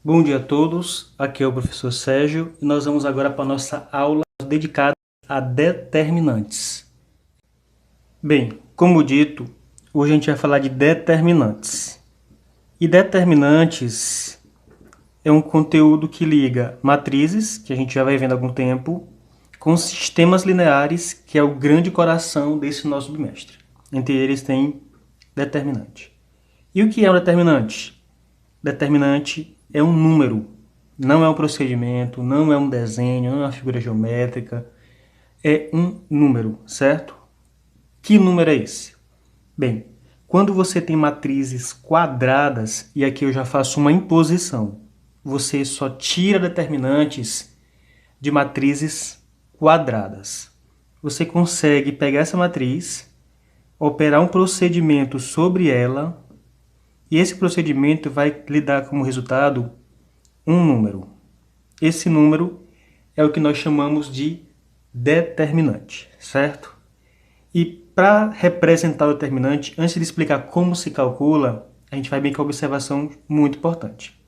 Bom dia a todos, aqui é o professor Sérgio e nós vamos agora para a nossa aula dedicada a determinantes. Bem, como dito, hoje a gente vai falar de determinantes. E determinantes é um conteúdo que liga matrizes, que a gente já vai vendo há algum tempo, com sistemas lineares, que é o grande coração desse nosso bimestre. Entre eles tem determinante. E o que é um determinante? Determinante é um número, não é um procedimento, não é um desenho, não é uma figura geométrica, é um número, certo? Que número é esse? Bem, quando você tem matrizes quadradas, e aqui eu já faço uma imposição, você só tira determinantes de matrizes quadradas. Você consegue pegar essa matriz, operar um procedimento sobre ela, e esse procedimento vai lhe dar como resultado um número. Esse número é o que nós chamamos de determinante, certo? E para representar o determinante, antes de explicar como se calcula, a gente vai bem com uma observação muito importante.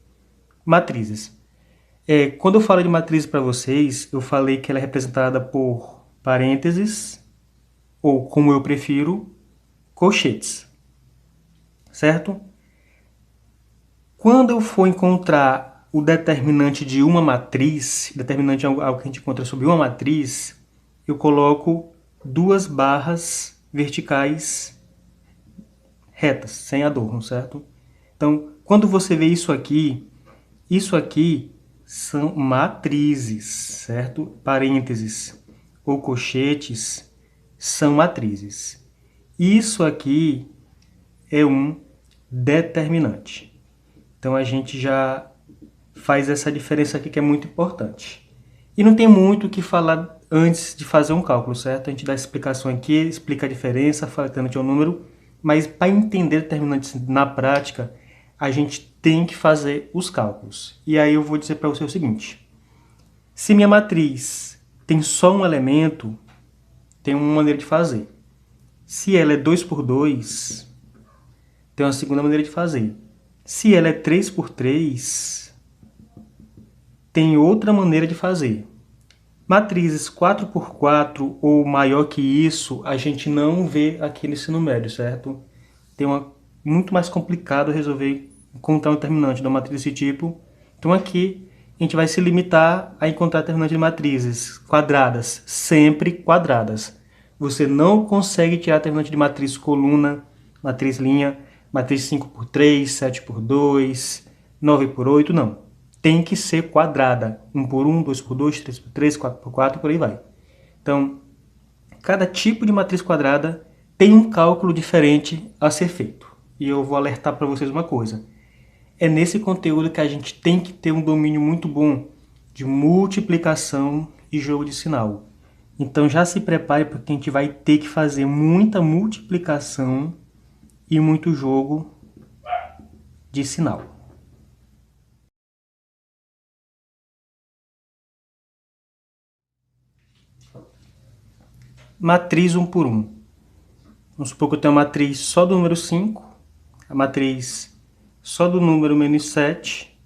Matrizes. Quando eu falo de matriz para vocês, eu falei que ela é representada por parênteses, ou como eu prefiro, colchetes, certo? Quando eu for encontrar o determinante de uma matriz, determinante é algo que a gente encontra sobre uma matriz, eu coloco duas barras verticais retas, sem adorno, certo? Então, quando você vê isso aqui são matrizes, certo? Parênteses ou colchetes são matrizes. Isso aqui é um determinante. Então a gente já faz essa diferença aqui que é muito importante. E não tem muito o que falar antes de fazer um cálculo, certo? A gente dá a explicação aqui, explica a diferença, fala que determinante é um número, mas para entender determinantes na prática, a gente tem que fazer os cálculos. E aí eu vou dizer para você o seguinte: se minha matriz tem só um elemento, tem uma maneira de fazer. Se ela é 2 por 2, tem uma segunda maneira de fazer. Se ela é 3 por 3, tem outra maneira de fazer. Matrizes 4 por 4 ou maior que isso, a gente não vê aqui no ensino médio, certo? Muito mais complicado resolver encontrar um determinante de uma matriz desse tipo. Então aqui a gente vai se limitar a encontrar determinantes de matrizes quadradas, sempre quadradas. Você não consegue tirar determinante de matriz coluna, matriz linha, matriz 5 por 3, 7 por 2, 9 por 8, não. Tem que ser quadrada. 1 por 1, 2 por 2, 3 por 3, 4 por 4, por aí vai. Então, cada tipo de matriz quadrada tem um cálculo diferente a ser feito. E eu vou alertar para vocês uma coisa. É nesse conteúdo que a gente tem que ter um domínio muito bom de multiplicação e jogo de sinal. Então já se prepare porque a gente vai ter que fazer muita multiplicação e muito jogo de sinal. Matriz 1 por 1. Vamos supor que eu tenho uma matriz só do número 5, a matriz só do número menos 7.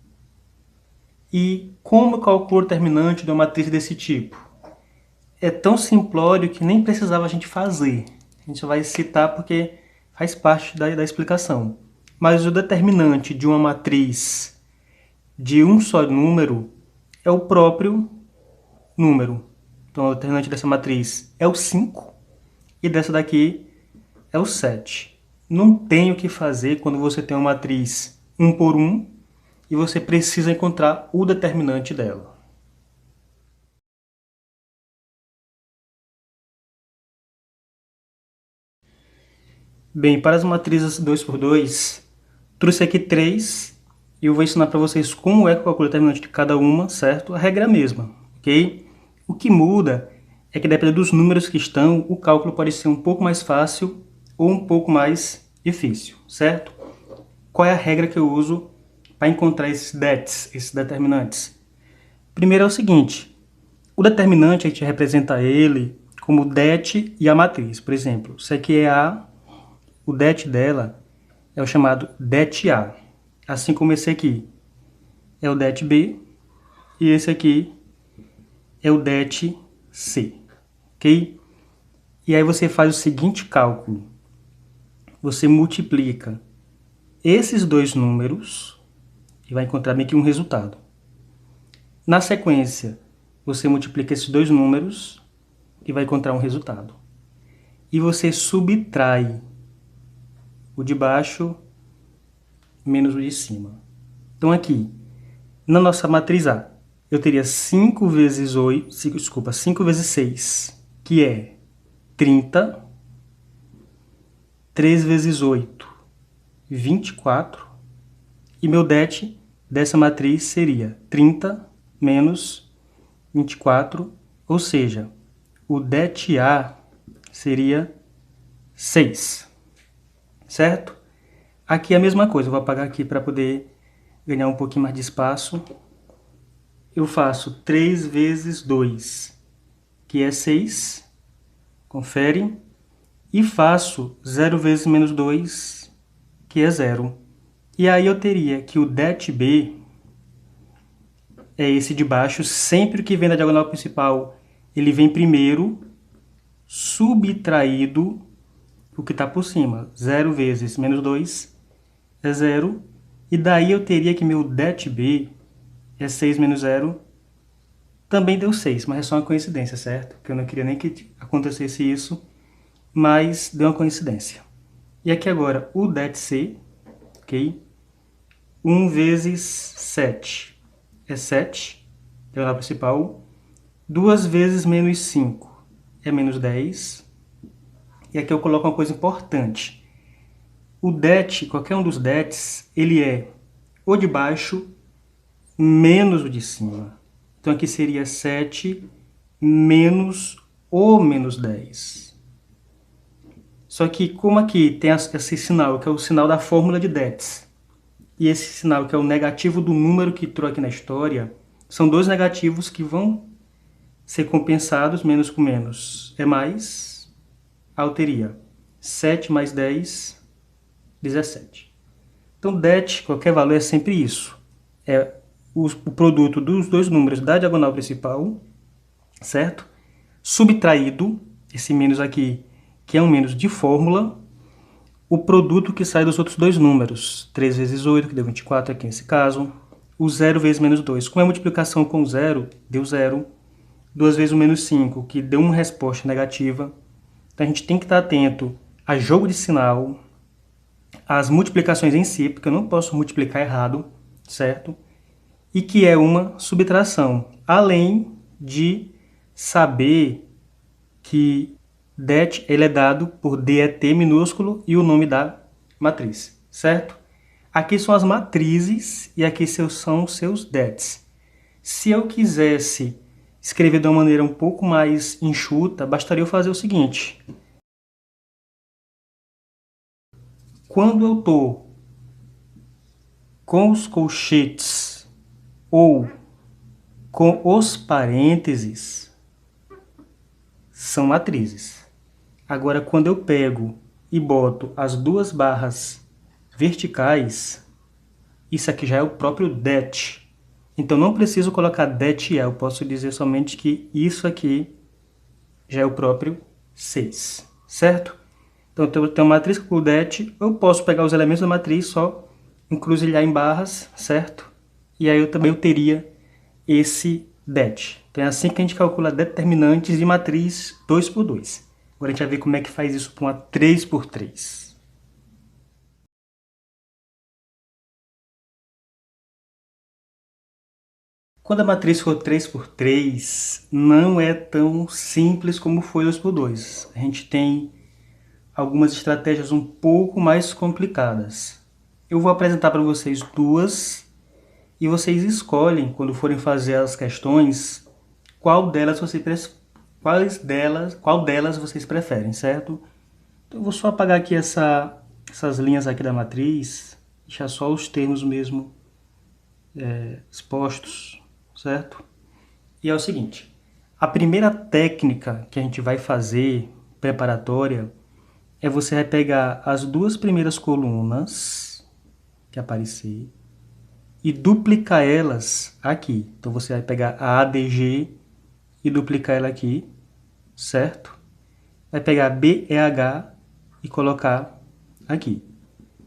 E como eu calculo o determinante de uma matriz desse tipo? É tão simplório que nem precisava a gente fazer. A gente só vai citar porque faz parte da explicação. Mas o determinante de uma matriz de um só número é o próprio número. Então o determinante dessa matriz é o 5 e dessa daqui é o 7. Não tem o que fazer quando você tem uma matriz 1 por 1 e você precisa encontrar o determinante dela. Bem, para as matrizes 2 por 2, trouxe aqui 3 e eu vou ensinar para vocês como é que eu calculo o determinante de cada uma, certo? A regra é a mesma, ok? O que muda é que dependendo dos números que estão, o cálculo pode ser um pouco mais fácil ou um pouco mais difícil, certo? Qual é a regra que eu uso para encontrar esses dets, esses determinantes? Primeiro é o seguinte, o determinante a gente representa ele como det e a matriz. Por exemplo, isso aqui é A, o det dela é o chamado det A, assim como esse aqui. é o det B e esse aqui é o det C, ok? E aí você faz o seguinte cálculo. Você multiplica esses dois números e vai encontrar meio que um resultado. Na sequência, você multiplica esses dois números e vai encontrar um resultado. E você subtrai o de baixo menos o de cima. Então aqui, na nossa matriz A, eu teria 5 vezes 6, que é 30. 3 vezes 8, 24. E meu det dessa matriz seria 30 menos 24, ou seja, o det A seria 6, certo? Aqui é a mesma coisa, eu vou apagar aqui para poder ganhar um pouquinho mais de espaço. Eu faço 3 vezes 2, que é 6, confere, e faço 0 vezes menos 2, que é 0. E aí eu teria que o det B é esse de baixo, sempre que vem da diagonal principal, ele vem primeiro, subtraído o que está por cima. 0 vezes menos 2 é 0. E daí eu teria que meu det B é 6 menos 0. Também deu 6, mas é só uma coincidência, certo? Porque eu não queria nem que acontecesse isso, mas deu uma coincidência. E aqui agora o det C, ok? 1 vezes 7 é 7, diagonal principal. 2 vezes menos 5 é menos 10. E aqui eu coloco uma coisa importante. O det, qualquer um dos dets, ele é o de baixo menos o de cima. Então aqui seria 7 menos o menos 10. Só que como aqui tem esse sinal, que é o sinal da fórmula de dets, e esse sinal que é o negativo do número que entrou aqui na história, são dois negativos que vão ser compensados, menos com menos é mais, eu teria 7 mais 10, 17. Então, det, qualquer valor, é sempre isso. É o produto dos dois números da diagonal principal, certo? Subtraído, esse menos aqui, que é um menos de fórmula, o produto que sai dos outros dois números. 3 vezes 8, que deu 24 aqui nesse caso. O 0 vezes menos 2. Como é multiplicação com 0, deu 0. 2 vezes o menos 5, que deu uma resposta negativa. Então a gente tem que estar atento a jogo de sinal, às multiplicações em si, porque eu não posso multiplicar errado, certo? E que é uma subtração, além de saber que det ele é dado por det minúsculo e o nome da matriz, certo? Aqui são as matrizes e aqui são seus dets. Se eu quisesse escrever de uma maneira um pouco mais enxuta, bastaria eu fazer o seguinte. Quando eu estou com os colchetes ou com os parênteses, são matrizes. Agora, quando eu pego e boto as duas barras verticais, isso aqui já é o próprio det. Então, não preciso colocar det, eu posso dizer somente que isso aqui já é o próprio 6, certo? Então, eu tenho uma matriz com o det, eu posso pegar os elementos da matriz, só encruzilhar em barras, certo? E aí eu também teria esse det. Então, é assim que a gente calcula determinantes de matriz 2 por 2. Agora a gente vai ver como é que faz isso para uma 3 por 3. Quando a matriz for 3 por 3, não é tão simples como foi 2 por 2. A gente tem algumas estratégias um pouco mais complicadas. Eu vou apresentar para vocês duas e vocês escolhem, quando forem fazer as questões, qual delas vocês preferem, certo? Então, eu vou só apagar aqui essas linhas aqui da matriz, deixar só os termos mesmo expostos, certo? E é o seguinte, a primeira técnica que a gente vai fazer, preparatória, é você vai pegar as duas primeiras colunas que aparecer e duplicar elas aqui. Então você vai pegar a ADG e duplicar ela aqui, certo? Vai pegar a BEH e colocar aqui.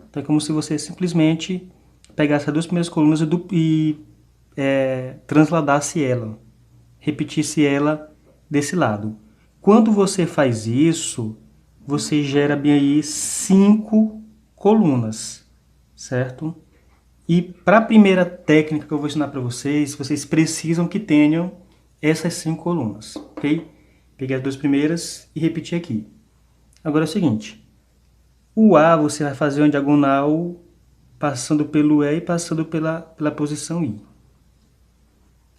Então é como se você simplesmente pegasse as duas primeiras colunas e transladasse ela, repetisse ela desse lado. Quando você faz isso, você gera bem aí 5 colunas, certo? E para a primeira técnica que eu vou ensinar para vocês, vocês precisam que tenham essas 5 colunas, ok? Peguei as duas primeiras e repeti aqui. Agora é o seguinte, o A você vai fazer uma diagonal passando pelo E e passando pela posição I.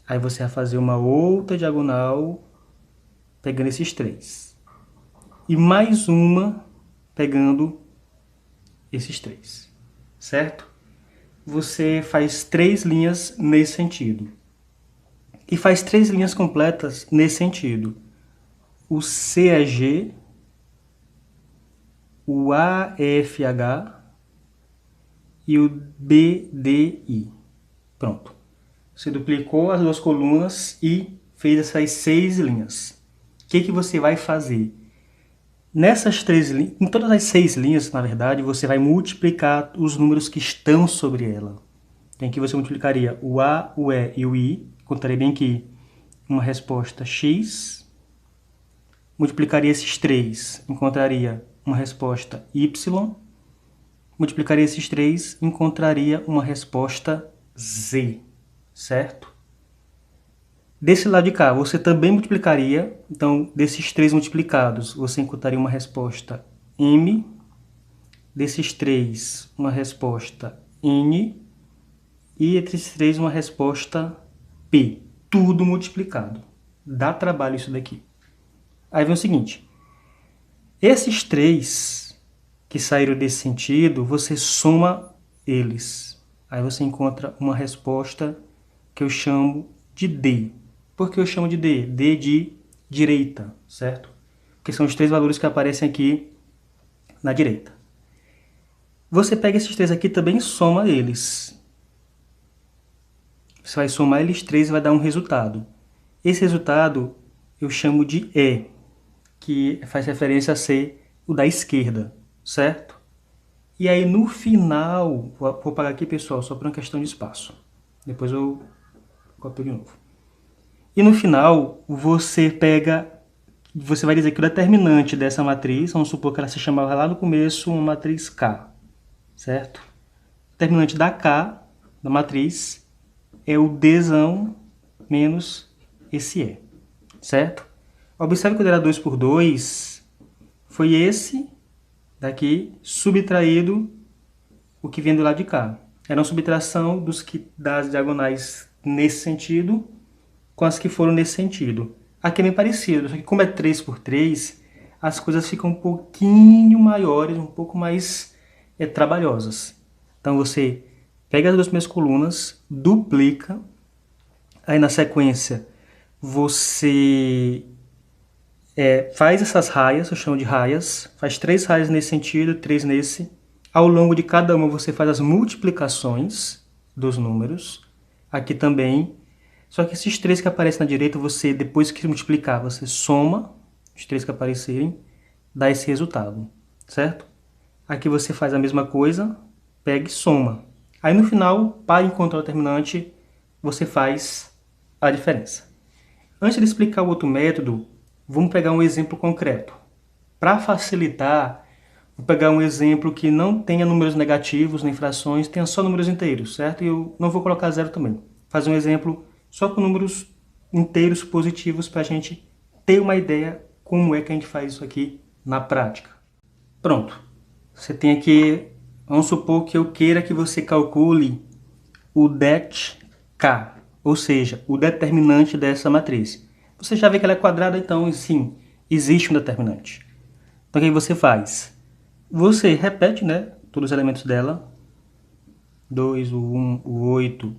Aí você vai fazer uma outra diagonal pegando esses 3. E mais uma pegando esses 3, certo? Você faz 3 linhas nesse sentido. E faz 3 linhas completas nesse sentido. O CAG, o AFH e o BDI. Pronto. Você duplicou as duas colunas e fez essas 6 linhas. O que você vai fazer? Nessas 3 linhas, em todas as 6 linhas, na verdade, você vai multiplicar os números que estão sobre ela. Então aqui você multiplicaria o A, o E e o I. Contarei bem aqui uma resposta X. Multiplicaria esses 3, encontraria uma resposta Y. Multiplicaria esses 3, encontraria uma resposta Z, certo? Desse lado de cá, você também multiplicaria, então, desses 3 multiplicados, você encontraria uma resposta M. Desses 3, uma resposta N. E entre esses 3, uma resposta P. Tudo multiplicado. Dá trabalho isso daqui. Aí vem o seguinte, esses 3 que saíram desse sentido, você soma eles. Aí você encontra uma resposta que eu chamo de D. Por que eu chamo de D? D de direita, certo? Porque são os 3 valores que aparecem aqui na direita. Você pega esses 3 aqui também e soma eles. Você vai somar eles 3 e vai dar um resultado. Esse resultado eu chamo de E, que faz referência a ser o da esquerda, certo? E aí no final, vou pagar aqui pessoal, só por uma questão de espaço. Depois eu copio de novo. E no final, você vai dizer que o determinante dessa matriz, vamos supor que ela se chamava lá no começo uma matriz K, certo? O determinante da K, da matriz, é o Dzão menos esse E, certo? Observe que o dela 2 por 2 foi esse daqui subtraído o que vem do lado de cá. Era uma subtração das diagonais nesse sentido com as que foram nesse sentido. Aqui é bem parecido, só que como é 3 por 3, as coisas ficam um pouquinho maiores, um pouco mais trabalhosas. Então você pega as duas primeiras colunas, duplica, aí na sequência você faz essas raias, eu chamo de raias, faz 3 raias nesse sentido, 3 nesse. Ao longo de cada uma você faz as multiplicações dos números, aqui também. Só que esses 3 que aparecem na direita, você, depois que multiplicar, você soma os 3 que aparecerem, dá esse resultado, certo? Aqui você faz a mesma coisa, pega e soma. Aí no final, para encontrar o determinante, você faz a diferença. Antes de explicar o outro método, vamos pegar um exemplo concreto. Para facilitar, vou pegar um exemplo que não tenha números negativos nem frações, tenha só números inteiros, certo? E eu não vou colocar zero também. Fazer um exemplo só com números inteiros positivos para a gente ter uma ideia como é que a gente faz isso aqui na prática. Pronto. Você tem aqui, vamos supor que eu queira que você calcule o det K, ou seja, o determinante dessa matriz. Você já vê que ela é quadrada, então sim, existe um determinante. Então o que você faz? Você repete, né, todos os elementos dela. 2, o 1, o 8,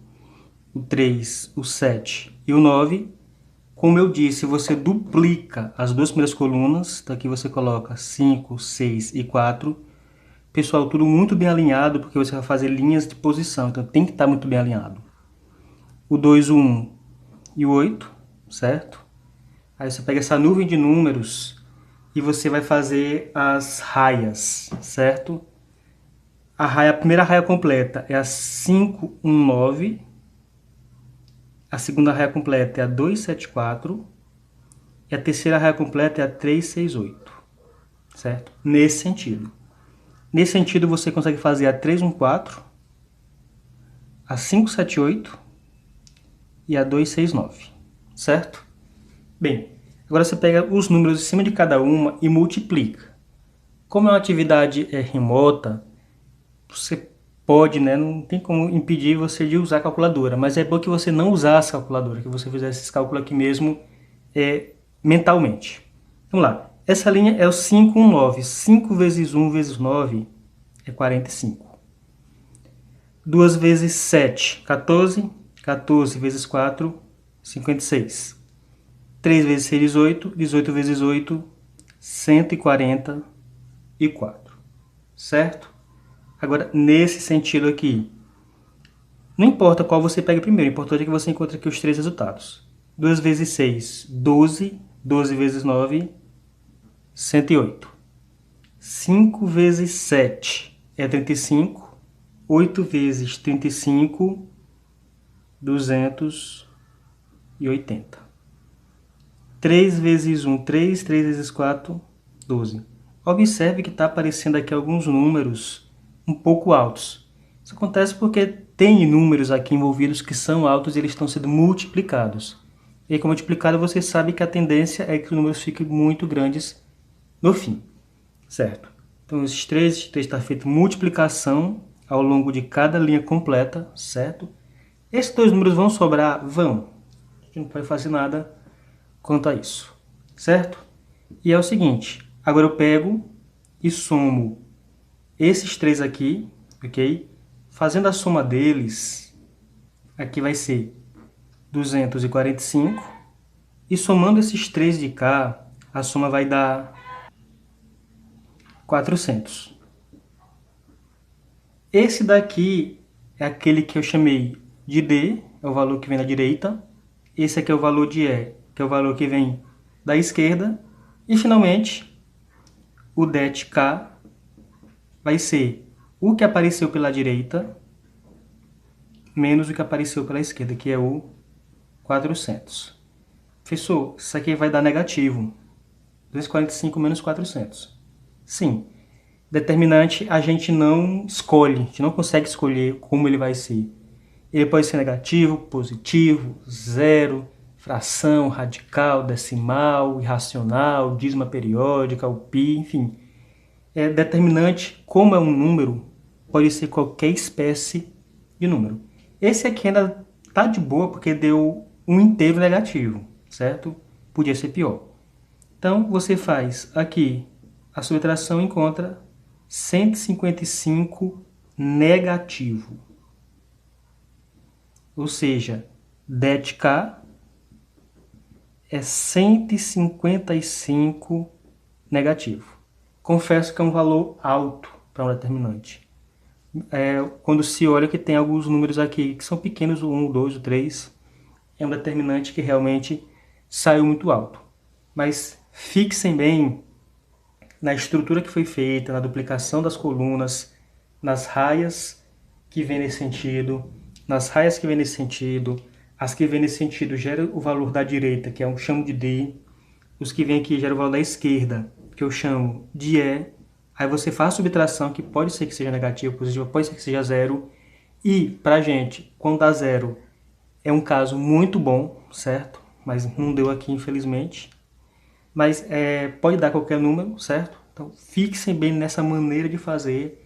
o 3, o 7 e o 9. Como eu disse, você duplica as duas primeiras colunas. Então aqui você coloca 5, 6 e 4. Pessoal, tudo muito bem alinhado, porque você vai fazer linhas de posição, então tem que estar muito bem alinhado. O 2, o 1 e o 8, certo? Aí você pega essa nuvem de números e você vai fazer as raias, certo? A primeira raia completa é a 519, a segunda raia completa é a 274 e a terceira raia completa é a 368, certo? Nesse sentido. Nesse sentido, você consegue fazer a 314, a 578 e a 269, certo? Bem, agora você pega os números em cima de cada uma e multiplica. Como é uma atividade remota, você pode, né, não tem como impedir você de usar a calculadora, mas é bom que você não usasse a calculadora, que você fizesse esse cálculo aqui mesmo mentalmente. Vamos lá. Essa linha é o 519. 5 vezes 1 vezes 9 é 45. 2 vezes 7, 14. 14 vezes 4, 56. 3 vezes 6, 18. 18 vezes 8, 144. Certo? Agora, nesse sentido aqui, não importa qual você pega primeiro, o importante é que você encontre aqui os três resultados. 2 vezes 6, 12. 12 vezes 9, 108. 5 vezes 7 é 35. 8 vezes 35, 280. 3 vezes 1, 3. 3 vezes 4, 12. Observe que está aparecendo aqui alguns números um pouco altos. Isso acontece porque tem números aqui envolvidos que são altos e eles estão sendo multiplicados. E com multiplicado você sabe que a tendência é que os números fiquem muito grandes no fim, certo? Então esses três está feito multiplicação ao longo de cada linha completa, certo? Esses dois números vão sobrar? Vão. A gente não pode fazer nada quanto a isso, certo? E é o seguinte, agora eu pego e somo esses três aqui, ok? Fazendo a soma deles, aqui vai ser 245. E somando esses três de cá, a soma vai dar 400. Esse daqui é aquele que eu chamei de D, é o valor que vem na direita. Esse aqui é o valor de E, que é o valor que vem da esquerda. E, finalmente, o det K vai ser o que apareceu pela direita menos o que apareceu pela esquerda, que é o 400. Professor, isso aqui vai dar negativo. 245 menos 400. Sim. Determinante a gente não escolhe, a gente não consegue escolher como ele vai ser. Ele pode ser negativo, positivo, zero, fração, radical, decimal, irracional, dízima periódica, o pi, enfim. Determinante, como é um número, pode ser qualquer espécie de número. Esse aqui ainda tá de boa porque deu um inteiro negativo, certo? Podia ser pior. Então, você faz aqui a subtração e encontra 155 negativo. Ou seja, det K é 155 negativo. Confesso que é um valor alto para um determinante. Quando se olha que tem alguns números aqui que são pequenos, o 1, o 2, o 3, é um determinante que realmente saiu muito alto. Mas fixem bem na estrutura que foi feita, na duplicação das colunas, nas raias que vêm nesse sentido, nas raias que vêm nesse sentido, as que vêm nesse sentido geram o valor da direita, que eu chamo de D, os que vêm aqui geram o valor da esquerda, que eu chamo de E, aí você faz a subtração, que pode ser que seja negativo, positivo, pode ser que seja zero, e pra gente, quando dá zero, é um caso muito bom, certo? Mas não deu aqui, infelizmente. Mas pode dar qualquer número, certo? Então, fixem bem nessa maneira de fazer.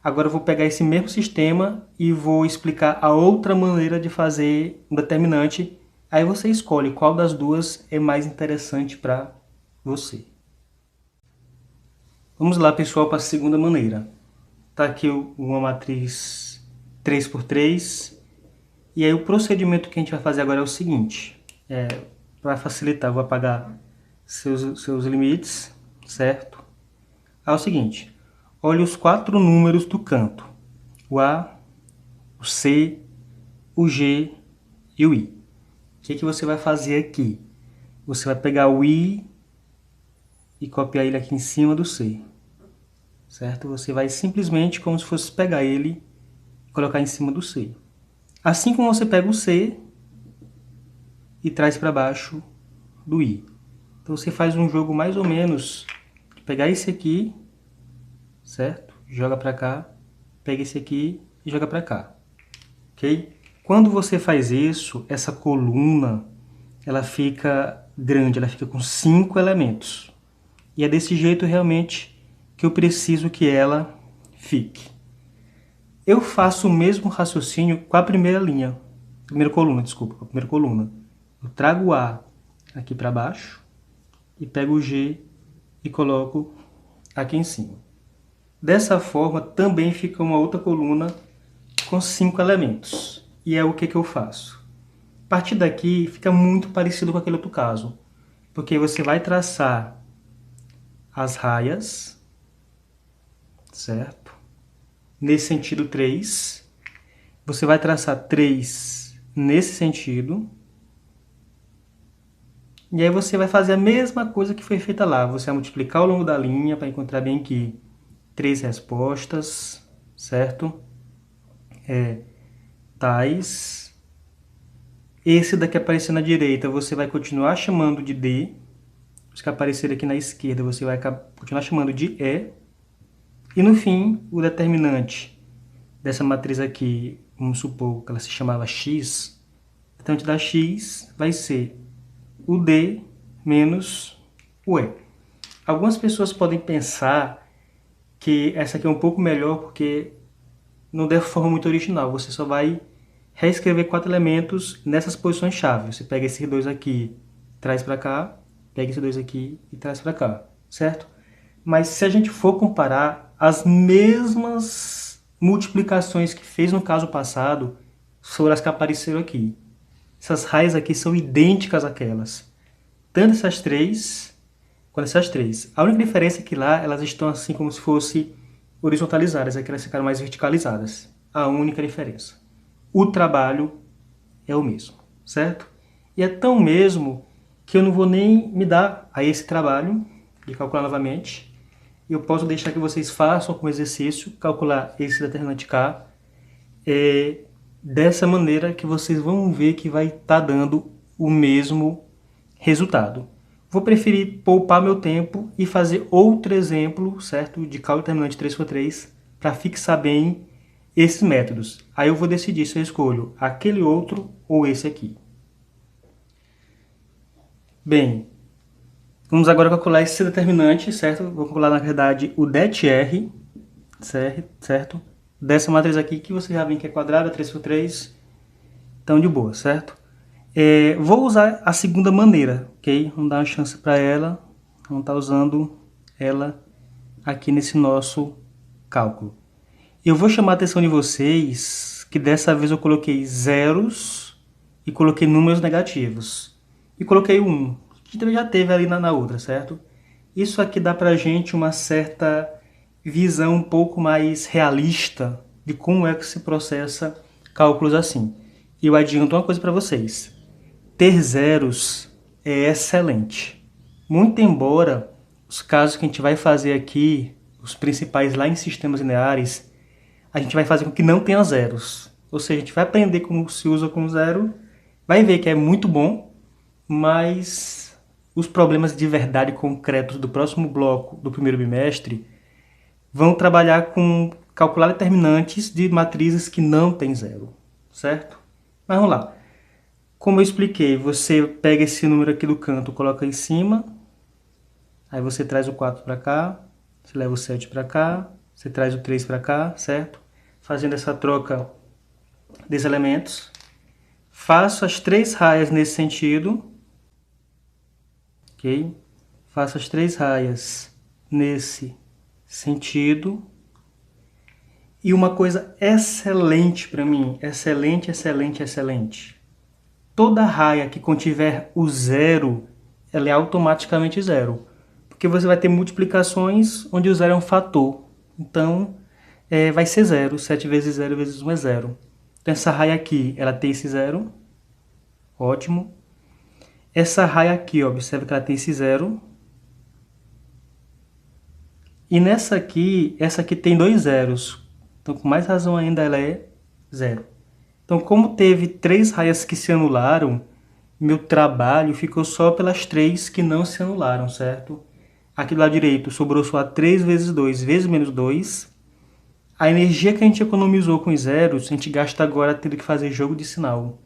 Agora eu vou pegar esse mesmo sistema e vou explicar a outra maneira de fazer um determinante. Aí você escolhe qual das duas é mais interessante para você. Vamos lá, pessoal, para a segunda maneira. Está aqui uma matriz 3x3. E aí o procedimento que a gente vai fazer agora é o seguinte. Para facilitar, eu vou apagar seus limites, certo? É o seguinte, olhe os 4 números do canto. O A, o C, o G e o I. O que você vai fazer aqui? Você vai pegar o I e copiar ele aqui em cima do C. Certo? Você vai simplesmente como se fosse pegar ele e colocar em cima do C. Assim como você pega o C e traz para baixo do I. Então você faz um jogo mais ou menos de pegar esse aqui, certo? Joga para cá, pega esse aqui e joga para cá, ok? Quando você faz isso, essa coluna, ela fica grande, ela fica com 5 elementos. E é desse jeito realmente que eu preciso que ela fique. Eu faço o mesmo raciocínio com a primeira linha, primeira coluna, desculpa, com a primeira coluna. Eu trago o A aqui para baixo e pego o G e coloco aqui em cima. Dessa forma, também fica uma outra coluna com 5 elementos. E é o que eu faço. A partir daqui, fica muito parecido com aquele outro caso. Porque você vai traçar as raias, certo? Nesse sentido 3. Você vai traçar 3 nesse sentido. E aí você vai fazer a mesma coisa que foi feita lá. Você vai multiplicar ao longo da linha para encontrar bem aqui 3 respostas, certo? Tais. Esse daqui aparecer na direita, você vai continuar chamando de D. Os que aparecerem aqui na esquerda, você vai continuar chamando de E. E no fim, o determinante dessa matriz aqui, vamos supor que ela se chamava X. O determinante da X vai ser o D menos o E. Algumas pessoas podem pensar que essa aqui é um pouco melhor porque não der forma muito original. Você só vai reescrever 4 elementos nessas posições-chave. Você pega esses 2 aqui, traz para cá, pega esses 2 aqui e traz para cá, certo? Mas se a gente for comparar, as mesmas multiplicações que fez no caso passado foram as que apareceram aqui. Essas raias aqui são idênticas àquelas. Tanto essas 3 quanto essas 3. A única diferença é que lá elas estão assim como se fossem horizontalizadas, aqui elas ficaram mais verticalizadas. A única diferença. O trabalho é o mesmo, certo? E é tão mesmo que eu não vou nem me dar a esse trabalho de calcular novamente. Eu posso deixar que vocês façam como exercício, calcular esse determinante K, dessa maneira que vocês vão ver que vai estar dando o mesmo resultado. Vou preferir poupar meu tempo e fazer outro exemplo, certo? De cálculo determinante 3x3, para fixar bem esses métodos. Aí eu vou decidir se eu escolho aquele outro ou esse aqui. Bem, vamos agora calcular esse determinante, certo? Vou calcular, na verdade, o det-r, certo? Dessa matriz aqui, que você já vê que é quadrada, 3x3, então de boa, certo? Vou usar a segunda maneira, ok? Vamos dar uma chance para ela, vamos estar usando ela aqui nesse nosso cálculo. Eu vou chamar a atenção de vocês que dessa vez eu coloquei zeros e coloquei números negativos. E coloquei 1, que já teve ali na outra, certo? Isso aqui dá pra gente uma certa visão um pouco mais realista de como é que se processa cálculos assim. E eu adianto uma coisa para vocês. Ter zeros é excelente. Muito embora os casos que a gente vai fazer aqui, os principais lá em sistemas lineares, a gente vai fazer com que não tenha zeros. Ou seja, a gente vai aprender como se usa com zero, vai ver que é muito bom, mas os problemas de verdade concretos do próximo bloco do primeiro bimestre vão trabalhar com calcular determinantes de matrizes que não tem zero, certo? Mas vamos lá. Como eu expliquei, você pega esse número aqui do canto, coloca em cima, aí você traz o 4 para cá, você leva o 7 para cá, você traz o 3 para cá, certo? Fazendo essa troca desses elementos. Faço as 3 raias nesse sentido, ok? Faço as 3 raias nesse sentido. E uma coisa excelente para mim, excelente, excelente, excelente. Toda raia que contiver o zero, ela é automaticamente zero. Porque você vai ter multiplicações onde o zero é um fator. Então, vai ser zero. 7 vezes zero vezes 1 é zero. Então, essa raia aqui, ela tem esse zero. Ótimo. Essa raia aqui, ó, observa que ela tem esse zero. E nessa aqui, essa aqui tem dois zeros. Então, com mais razão ainda, ela é zero. Então, como teve 3 raias que se anularam, meu trabalho ficou só pelas 3 que não se anularam, certo? Aqui do lado direito sobrou só 3 vezes 2 vezes menos 2. A energia que a gente economizou com os zeros, a gente gasta agora tendo que fazer jogo de sinal.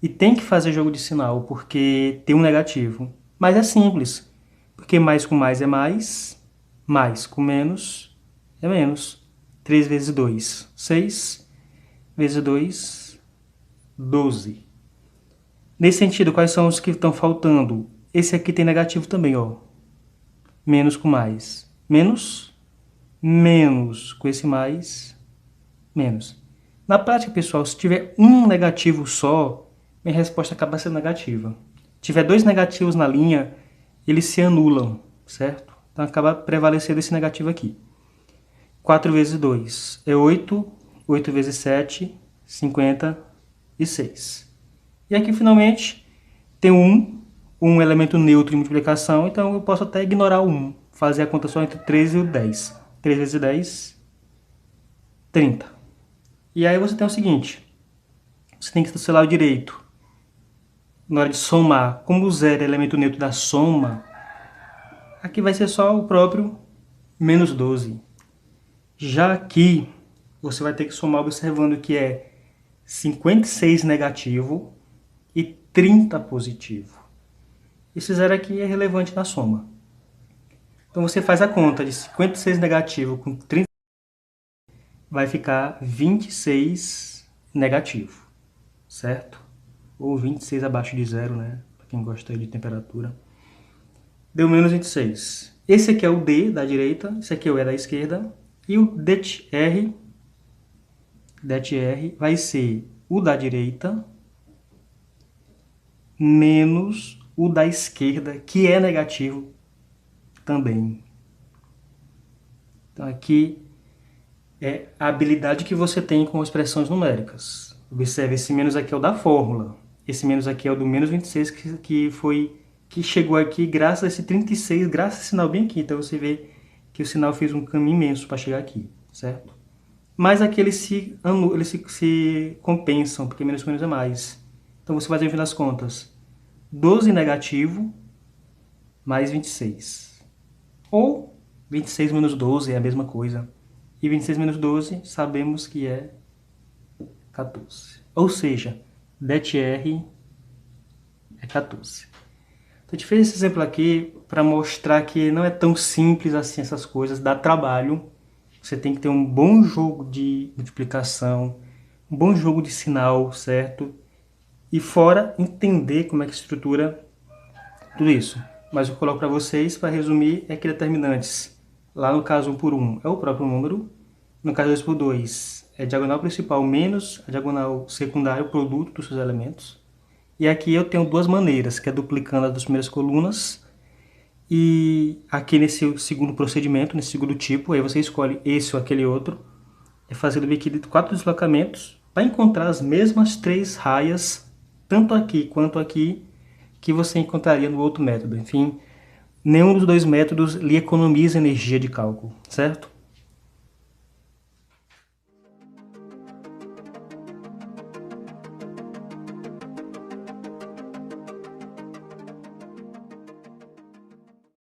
E tem que fazer jogo de sinal, porque tem um negativo. Mas é simples, porque mais com mais é mais com menos é menos. 3 vezes 2, 6, vezes 2, 12. Nesse sentido, quais são os que estão faltando? Esse aqui tem negativo também, ó. Menos com mais. Menos, menos com esse mais, menos. Na prática, pessoal, se tiver um negativo só, minha resposta acaba sendo negativa. Se tiver 2 negativos na linha, eles se anulam, certo? Então acaba prevalecendo esse negativo aqui. 4 vezes 2 é 8, 8 vezes 7, 56. E aqui, finalmente, tem um elemento neutro em multiplicação, então eu posso até ignorar o 1, fazer a conta só entre 3 e o 10. 3 vezes 10, 30. E aí você tem o seguinte, você tem que do seu lado direito, na hora de somar, como o zero é elemento neutro da soma, aqui vai ser só o próprio menos 12. Já aqui, você vai ter que somar observando que é 56 negativo e 30 positivo. Esse zero aqui é relevante na soma. Então você faz a conta de 56 negativo com 30, vai ficar 26 negativo, certo? Ou 26 abaixo de zero, né? Para quem gosta de temperatura. Deu menos 26. Esse aqui é o D da direita, esse aqui é o E da esquerda. E o DET-R vai ser o da direita menos o da esquerda, que é negativo também. Então aqui é a habilidade que você tem com expressões numéricas. Observe, esse menos aqui é o da fórmula. Esse menos aqui é o do menos 26, que chegou aqui graças a esse 36, graças a esse sinal bem aqui. Então você vê que o sinal fez um caminho imenso para chegar aqui, certo? Mas aqui eles se compensam, porque menos com menos é mais. Então você vai ver, no fim das contas, 12 negativo mais 26. Ou 26 menos 12 é a mesma coisa. E 26 menos 12 sabemos que é 14. Ou seja, DET-R é 14. Então, a gente fez esse exemplo aqui para mostrar que não é tão simples assim essas coisas, dá trabalho. Você tem que ter um bom jogo de multiplicação, um bom jogo de sinal, certo? E fora entender como é que estrutura tudo isso. Mas eu coloco para vocês, para resumir, é que determinantes, lá no caso 1 por 1 é o próprio número, no caso 2 por 2 é a diagonal principal menos a diagonal secundária, o produto dos seus elementos. E aqui eu tenho duas maneiras, que é duplicando as duas primeiras colunas, e aqui nesse segundo procedimento, nesse segundo tipo, aí você escolhe esse ou aquele outro, é fazendo aqui 4 deslocamentos para encontrar as mesmas 3 raias, tanto aqui quanto aqui, que você encontraria no outro método. Enfim, nenhum dos dois métodos lhe economiza energia de cálculo, certo?